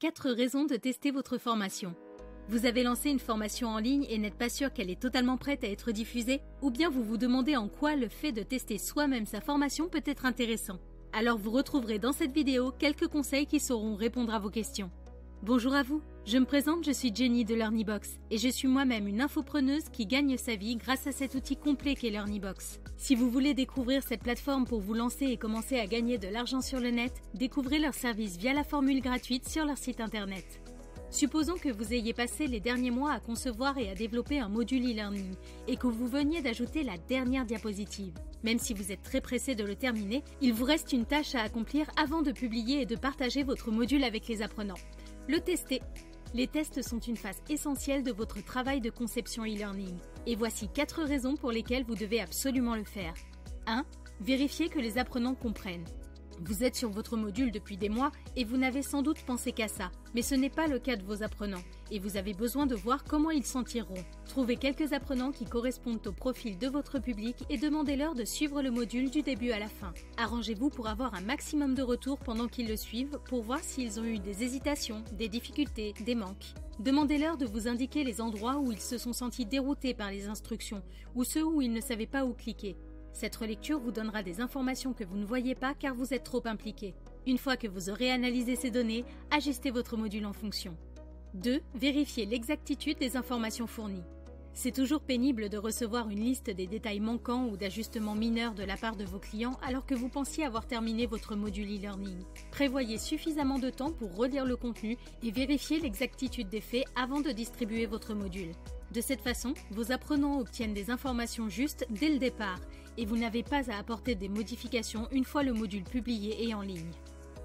4 raisons de tester votre formation. Vous avez lancé une formation en ligne et n'êtes pas sûr qu'elle est totalement prête à être diffusée, ou bien vous vous demandez en quoi le fait de tester soi-même sa formation peut être intéressant. Alors vous retrouverez dans cette vidéo quelques conseils qui sauront répondre à vos questions. Bonjour à vous, je me présente, je suis Jenny de LearnyBox et je suis moi-même une infopreneuse qui gagne sa vie grâce à cet outil complet qu'est LearnyBox. Si vous voulez découvrir cette plateforme pour vous lancer et commencer à gagner de l'argent sur le net, découvrez leur service via la formule gratuite sur leur site internet. Supposons que vous ayez passé les derniers mois à concevoir et à développer un module e-learning et que vous veniez d'ajouter la dernière diapositive. Même si vous êtes très pressé de le terminer, il vous reste une tâche à accomplir avant de publier et de partager votre module avec les apprenants. Le tester. Les tests sont une phase essentielle de votre travail de conception e-learning. Et voici 4 raisons pour lesquelles vous devez absolument le faire. 1. Vérifiez que les apprenants comprennent. Vous êtes sur votre module depuis des mois et vous n'avez sans doute pensé qu'à ça, mais ce n'est pas le cas de vos apprenants et vous avez besoin de voir comment ils s'en tireront. Trouvez quelques apprenants qui correspondent au profil de votre public et demandez-leur de suivre le module du début à la fin. Arrangez-vous pour avoir un maximum de retours pendant qu'ils le suivent pour voir s'ils ont eu des hésitations, des difficultés, des manques. Demandez-leur de vous indiquer les endroits où ils se sont sentis déroutés par les instructions ou ceux où ils ne savaient pas où cliquer. Cette relecture vous donnera des informations que vous ne voyez pas car vous êtes trop impliqué. Une fois que vous aurez analysé ces données, ajustez votre module en fonction. 2. Vérifiez l'exactitude des informations fournies. C'est toujours pénible de recevoir une liste des détails manquants ou d'ajustements mineurs de la part de vos clients alors que vous pensiez avoir terminé votre module e-learning. Prévoyez suffisamment de temps pour relire le contenu et vérifier l'exactitude des faits avant de distribuer votre module. De cette façon, vos apprenants obtiennent des informations justes dès le départ et vous n'avez pas à apporter des modifications une fois le module publié et en ligne.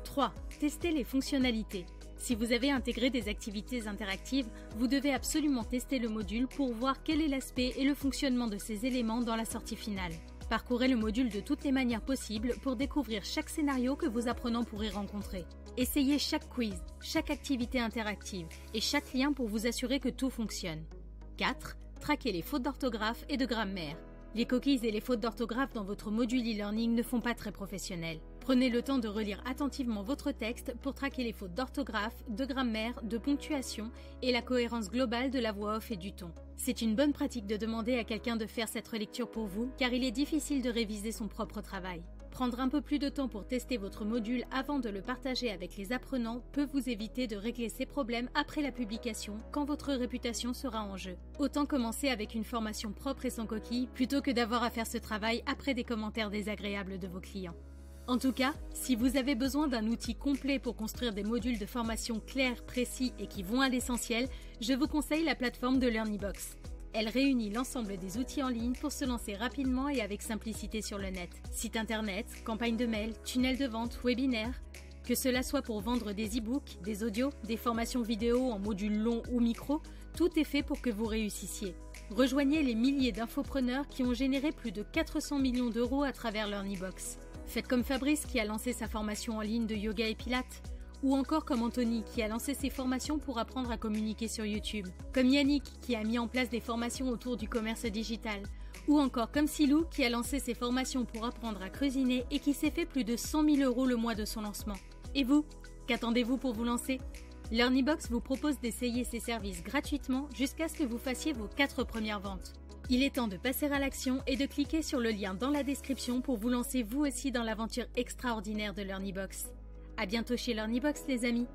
3. Testez les fonctionnalités. Si vous avez intégré des activités interactives, vous devez absolument tester le module pour voir quel est l'aspect et le fonctionnement de ces éléments dans la sortie finale. Parcourez le module de toutes les manières possibles pour découvrir chaque scénario que vos apprenants pourraient rencontrer. Essayez chaque quiz, chaque activité interactive et chaque lien pour vous assurer que tout fonctionne. 4. Traquez les fautes d'orthographe et de grammaire. Les coquilles et les fautes d'orthographe dans votre module e-learning ne font pas très professionnel. Prenez le temps de relire attentivement votre texte pour traquer les fautes d'orthographe, de grammaire, de ponctuation et la cohérence globale de la voix off et du ton. C'est une bonne pratique de demander à quelqu'un de faire cette relecture pour vous car il est difficile de réviser son propre travail. Prendre un peu plus de temps pour tester votre module avant de le partager avec les apprenants peut vous éviter de régler ces problèmes après la publication quand votre réputation sera en jeu. Autant commencer avec une formation propre et sans coquille plutôt que d'avoir à faire ce travail après des commentaires désagréables de vos clients. En tout cas, si vous avez besoin d'un outil complet pour construire des modules de formation clairs, précis et qui vont à l'essentiel, je vous conseille la plateforme de LearnyBox. Elle réunit l'ensemble des outils en ligne pour se lancer rapidement et avec simplicité sur le net. Site internet, campagne de mail, tunnel de vente, webinaire. Que cela soit pour vendre des e-books, des audios, des formations vidéo en modules longs ou micro, tout est fait pour que vous réussissiez. Rejoignez les milliers d'infopreneurs qui ont généré plus de 400 millions d'euros à travers LearnyBox. Faites comme Fabrice qui a lancé sa formation en ligne de yoga et pilates. Ou encore comme Anthony qui a lancé ses formations pour apprendre à communiquer sur YouTube. Comme Yannick qui a mis en place des formations autour du commerce digital. Ou encore comme Silou qui a lancé ses formations pour apprendre à cuisiner et qui s'est fait plus de 100 000 € le mois de son lancement. Et vous, qu'attendez-vous pour vous lancer? LearnyBox vous propose d'essayer ses services gratuitement jusqu'à ce que vous fassiez vos 4 premières ventes. Il est temps de passer à l'action et de cliquer sur le lien dans la description pour vous lancer vous aussi dans l'aventure extraordinaire de LearnyBox. À bientôt chez LearnyBox les amis!